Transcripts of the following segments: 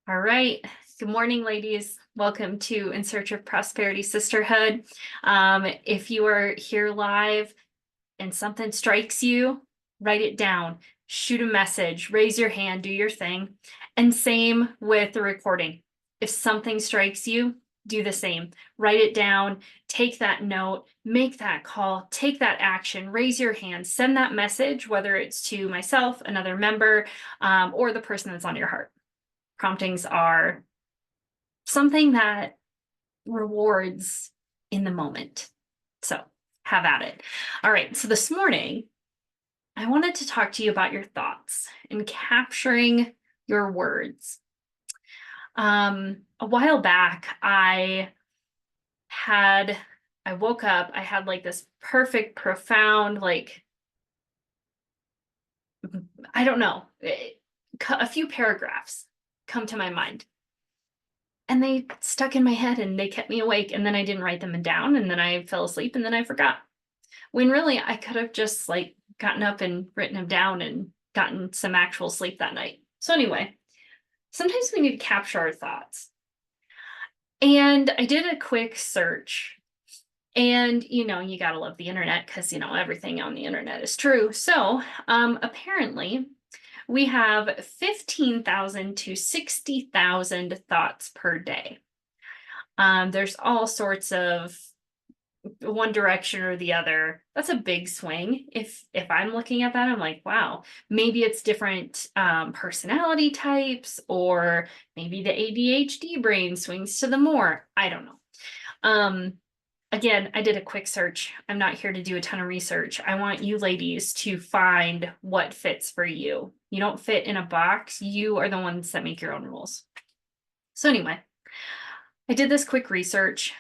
All right. Good morning, ladies. Welcome to In Search of Prosperity Sisterhood. If you are here live and something strikes you, write it down, shoot a message, raise your hand, do your thing. And same with the recording. If something strikes you, do the same. Write it down, take that note, make that call, take that action, raise your hand, send that message, whether it's to myself, another member, or the person that's on your heart. Promptings are something that rewards in the moment. So have at it. All right. So this morning, I wanted to talk to you about your thoughts and capturing your words. A while back, I woke up, I had like this perfect, profound, like, I don't know, a few paragraphs come to my mind. And they stuck in my head and they kept me awake. And then I didn't write them down. And then I fell asleep and then I forgot. When really I could have just like gotten up and written them down and gotten some actual sleep that night. So anyway, sometimes we need to capture our thoughts. And I did a quick search. And you gotta love the internet because everything on the internet is true. So apparently we have 15,000 to 60,000 thoughts per day. There's all sorts of one direction or the other. That's a big swing. If I'm looking at that, I'm like, wow, maybe it's different personality types, or maybe the ADHD brain swings to the more. I don't know. Again, I did a quick search. I'm not here to do a ton of research. I want you ladies to find what fits for you. You don't fit in a box. You are the ones that make your own rules. So anyway, I did this quick research,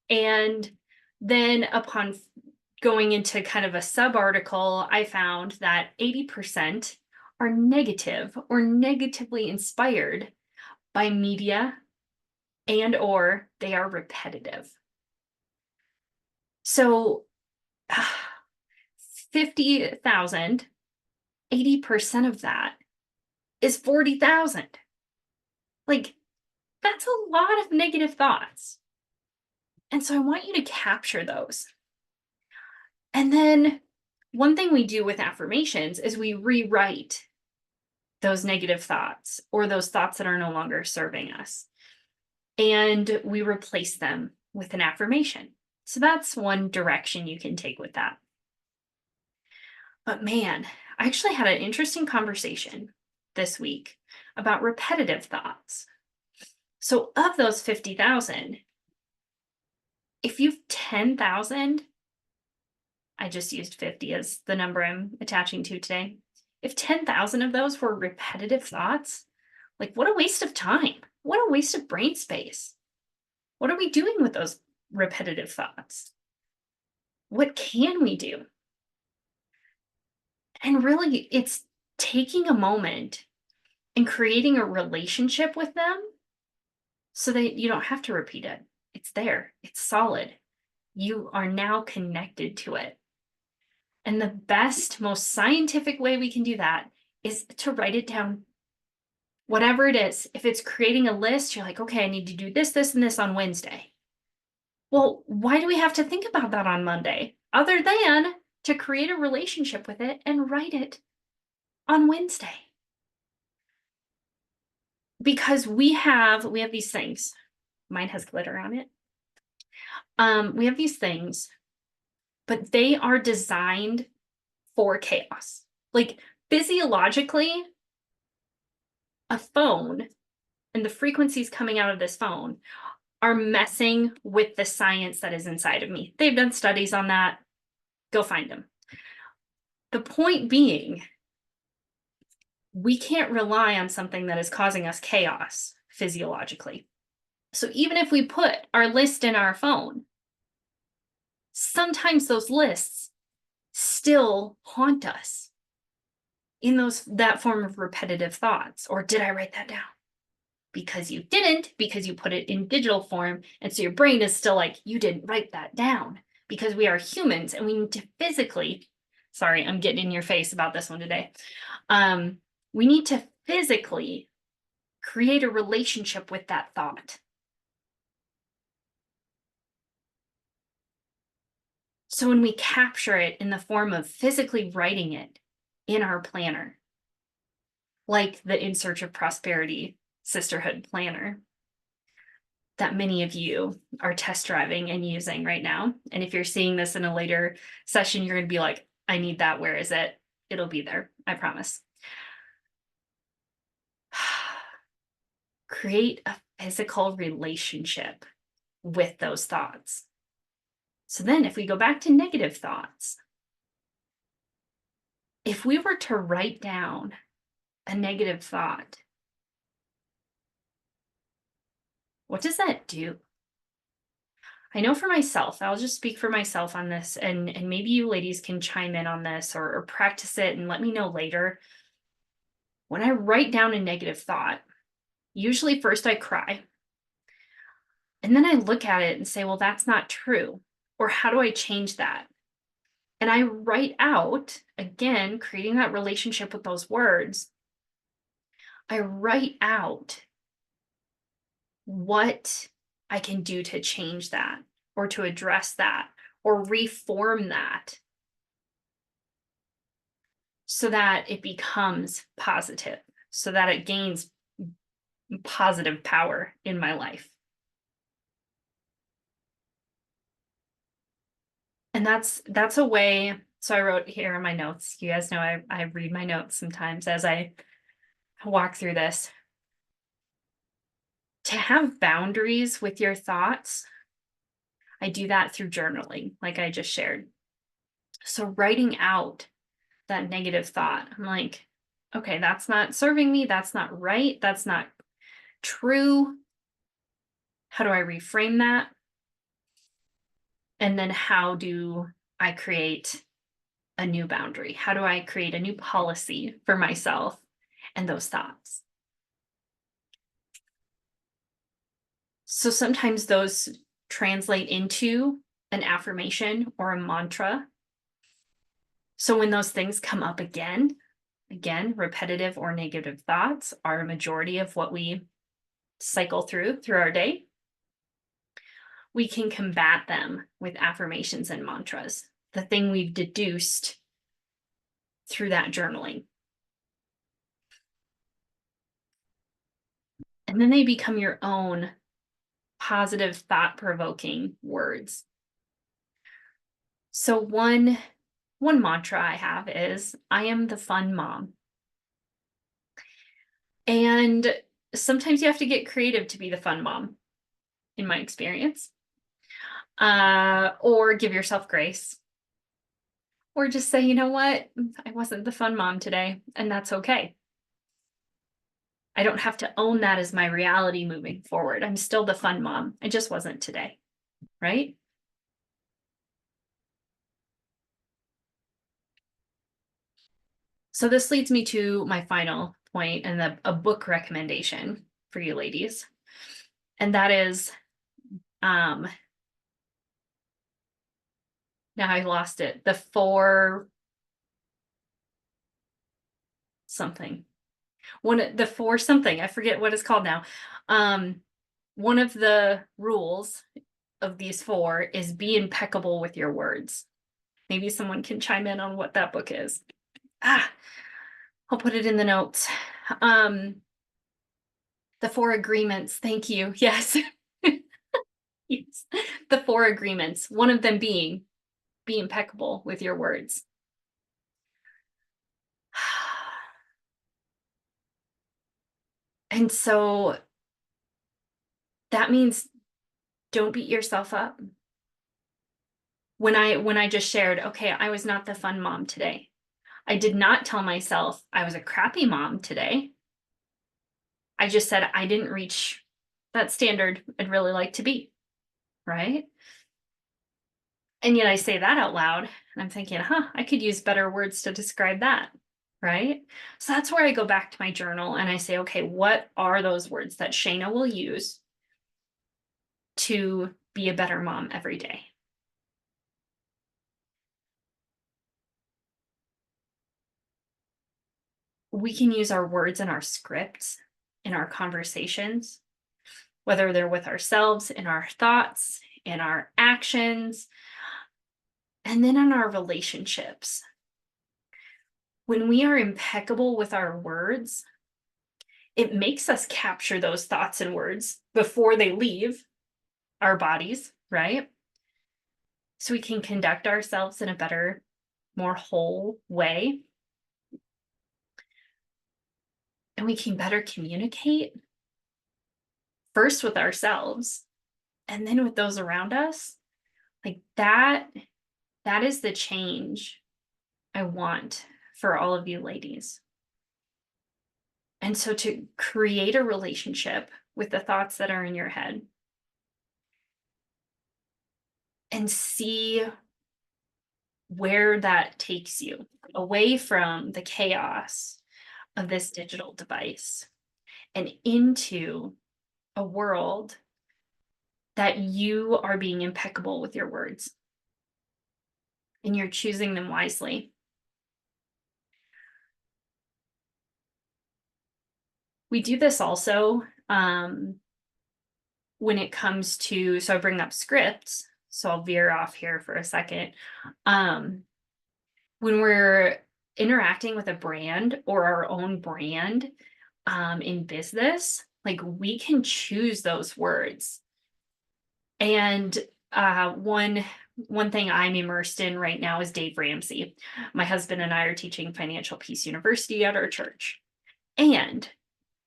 and then upon going into kind of a sub-article, I found that 80% are negative or negatively inspired by media, and or they are repetitive. So 50,000, 80% of that is 40,000. Like, that's a lot of negative thoughts. And so I want you to capture those. And then one thing we do with affirmations is we rewrite those negative thoughts or those thoughts that are no longer serving us. And we replace them with an affirmation. So that's one direction you can take with that. But man, I actually had an interesting conversation this week about repetitive thoughts. So of those 50,000, if you've 10,000, I just used 50 as the number I'm attaching to today. If 10,000 of those were repetitive thoughts, like what a waste of time. What a waste of brain space. What are we doing with those repetitive thoughts? What can we do? And really, it's taking a moment and creating a relationship with them so that you don't have to repeat it. It's there. It's solid. You are now connected to it. And the best, most scientific way we can do that is to write it down. Whatever it is, if it's creating a list, you're like, okay, I need to do this, this, and this on Wednesday. Well, why do we have to think about that on Monday? Other than to create a relationship with it and write it on Wednesday. Because we have these things. Mine has glitter on it. We have these things, but they are designed for chaos. Like physiologically, a phone and the frequencies coming out of this phone are messing with the science that is inside of me. They've done studies on that. Go find them. The point being, we can't rely on something that is causing us chaos physiologically. So even if we put our list in our phone, sometimes those lists still haunt us in that form of repetitive thoughts. Or did I write that down? Because you didn't, because you put it in digital form. And so your brain is still like, you didn't write that down, because we are humans and we need to physically, sorry, I'm getting in your face about this one today. We need to physically Create a relationship with that thought. So when we capture it in the form of physically writing it in our planner, like the In Search of Prosperity Sisterhood planner that many of you are test driving and using right now. And if you're seeing this in a later session, you're going to be like, I need that. Where is it? It'll be there. I promise. Create a physical relationship with those thoughts. So then, if we go back to negative thoughts, if we were to write down a negative thought, what does that do? I know for myself, I'll just speak for myself on this, and maybe you ladies can chime in on this or practice it and let me know later. When I write down a negative thought, usually first I cry, and then I look at it and say, well, that's not true. Or how do I change that? And I write out, again, creating that relationship with those words. I write out what I can do to change that or to address that or reform that so that it becomes positive, so that it gains positive power in my life. And that's a way. So I wrote here in my notes. You guys know I read my notes sometimes as I walk through this. To have boundaries with your thoughts, I do that through journaling, like I just shared. So writing out that negative thought, I'm like, okay, that's not serving me. That's not right. That's not true. How do I reframe that? And then how do I create a new boundary? How do I create a new policy for myself and those thoughts? So sometimes those translate into an affirmation or a mantra. So when those things come up again, repetitive or negative thoughts are a majority of what we cycle through our day. We can combat them with affirmations and mantras, the thing we've deduced through that journaling. And then they become your own positive, thought-provoking words. So one mantra I have is, I am the fun mom. And sometimes you have to get creative to be the fun mom, in my experience. Or give yourself grace. Or just say, you know what? I wasn't the fun mom today, and that's okay. I don't have to own that as my reality moving forward. I'm still the fun mom. I just wasn't today, right? So this leads me to my final point and a book recommendation for you ladies. And that is, now I lost it. The four something. The four something. I forget what it's called now. One of the rules of these four is be impeccable with your words. Maybe someone can chime in on what that book is. I'll put it in the notes. The four agreements. Thank you. Yes. Yes. The four agreements. One of them being be impeccable with your words. And so that means don't beat yourself up. When I just shared, okay, I was not the fun mom today. I did not tell myself I was a crappy mom today. I just said I didn't reach that standard I'd really like to be, right? And yet I say that out loud and I'm thinking, I could use better words to describe that, right? So that's where I go back to my journal and I say, okay, what are those words that Shaina will use to be a better mom every day? We can use our words and our scripts in our conversations, whether they're with ourselves, in our thoughts, in our actions, and then in our relationships. When we are impeccable with our words, it makes us capture those thoughts and words before they leave our bodies, right? So we can conduct ourselves in a better, more whole way. And we can better communicate first with ourselves and then with those around us. Like that is the change I want for all of you ladies. And so to create a relationship with the thoughts that are in your head and see where that takes you away from the chaos of this digital device and into a world that you are being impeccable with your words and you're choosing them wisely. We do this also when it comes to, so I bring up scripts, so I'll veer off here for a second. When we're interacting with a brand or our own brand in business, like we can choose those words. And one thing I'm immersed in right now is Dave Ramsey. My husband and I are teaching Financial Peace University at our church. And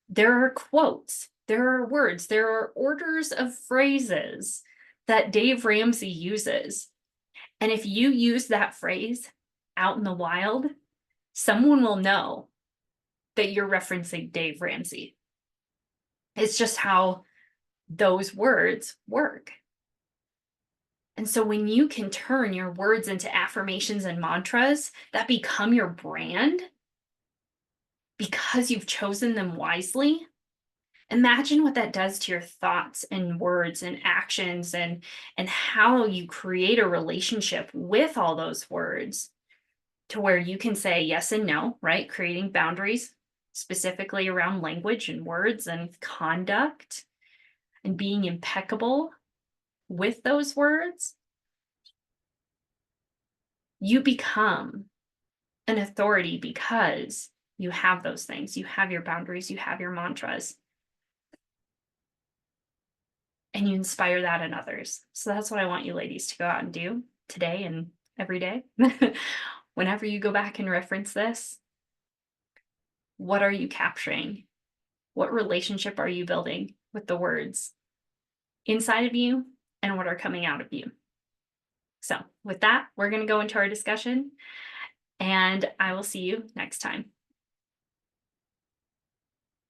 there are quotes, there are words, there are orders of phrases that Dave Ramsey uses. And if you use that phrase out in the wild, someone will know that you're referencing Dave Ramsey. It's just how those words work. And so when you can turn your words into affirmations and mantras that become your brand because you've chosen them wisely, imagine what that does to your thoughts and words and actions and how you create a relationship with all those words to where you can say yes and no, right? Creating boundaries specifically around language and words and conduct and being impeccable with those words. You become an authority because you have those things. You have your boundaries, you have your mantras, and you inspire that in others. So that's what I want you ladies to go out and do today and every day. Whenever you go back and reference this, what are you capturing? What relationship are you building with the words inside of you and what are coming out of you? So with that, we're going to go into our discussion and I will see you next time.